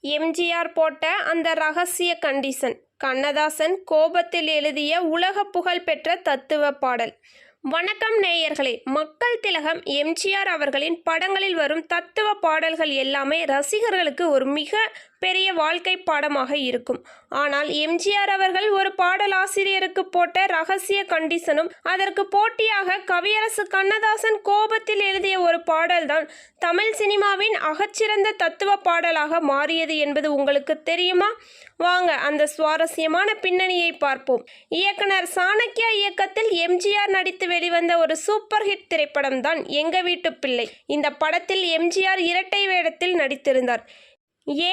எம்ஜிஆர் போட்ட அந்த ரகசிய கண்டிஷன். கண்ணதாசன் கோபத்தில் எழுதிய உலக புகழ் பெற்ற தத்துவ பாடல். வணக்கம் நேயர்களே. மக்கள் திலகம் எம்ஜிஆர் அவர்களின் படங்களில் வரும் தத்துவ பாடல்கள் எல்லாமே ரசிகர்களுக்கு ஒரு மிக பெரிய வாழ்க்கை பாடமாக இருக்கும். ஆனால் எம்ஜிஆர் அவர்கள் ஒரு பாடலாசிரியருக்கு போட்ட ரகசிய கண்டிஷனும், அதற்கு போட்டியாக கவியரசு கண்ணதாசன் கோபத்தில் எழுதிய ஒரு பாடல்தான் தமிழ் சினிமாவின் அகச்சிறந்த தத்துவ பாடலாக மாறியது என்பது உங்களுக்கு தெரியுமா? வாங்க அந்த சுவாரஸ்யமான பின்னணியை பார்ப்போம். இயக்குனர் சாணக்கியா இயக்கத்தில் எம்ஜிஆர் நடித்து வெளிவந்த ஒரு சூப்பர் ஹிட் திரைப்படம் தான் எங்க வீட்டு பிள்ளை. இந்த படத்தில் எம்ஜிஆர் இரட்டை வேடத்தில் நடித்திருந்தார்.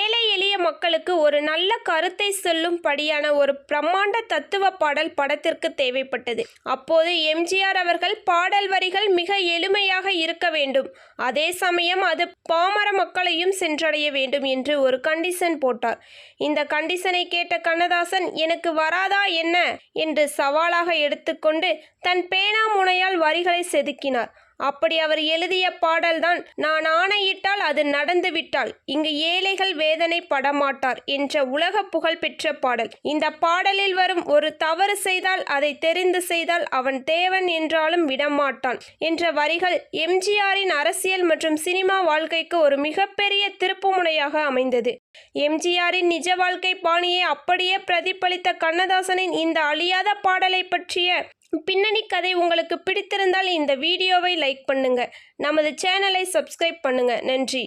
ஏழை எளிய மக்களுக்கு ஒரு நல்ல கருத்தை சொல்லும் படியான ஒரு பிரம்மாண்ட தத்துவ பாடல் படத்திற்கு தேவைப்பட்டது. அப்போது எம்ஜிஆர் அவர்கள் பாடல் வரிகள் மிக எளிமையாக இருக்க வேண்டும், அதே சமயம் அது பாமர மக்களையும் சென்றடைய வேண்டும் என்று ஒரு கண்டிஷன் போட்டார். இந்த கண்டிஷனை கேட்ட கண்ணதாசன், எனக்கு வராதா என்ன என்று சவாலாக எடுத்துக்கொண்டு தன் பேனா முனையால் வரிகளை செதுக்கினார். அப்படி அவர் எழுதிய பாடல்தான் நான் ஆணையிட்டால் அது நடந்துவிட்டால் இங்கு ஏழைகள் வேதனை படமாட்டார் என்ற உலக புகழ் பெற்ற பாடல். இந்த பாடலில் வரும் ஒரு தவறு செய்தால் அதை தெரிந்து செய்தால் அவன் தேவன் என்றாலும் விடமாட்டான் என்ற வரிகள் எம்ஜிஆரின் அரசியல் மற்றும் சினிமா வாழ்க்கைக்கு ஒரு மிகப்பெரிய திருப்புமுனையாக அமைந்தது. எம்ஜிஆரின் நிஜ வாழ்க்கை பாணியை அப்படியே பிரதிபலித்த கண்ணதாசனின் இந்த அழியாத பாடலை பற்றிய பின்னணி கதை உங்களுக்கு பிடித்திருந்தால் இந்த வீடியோவை லைக் பண்ணுங்க, நமது சேனலை சப்ஸ்கிரைப் பண்ணுங்க. நன்றி.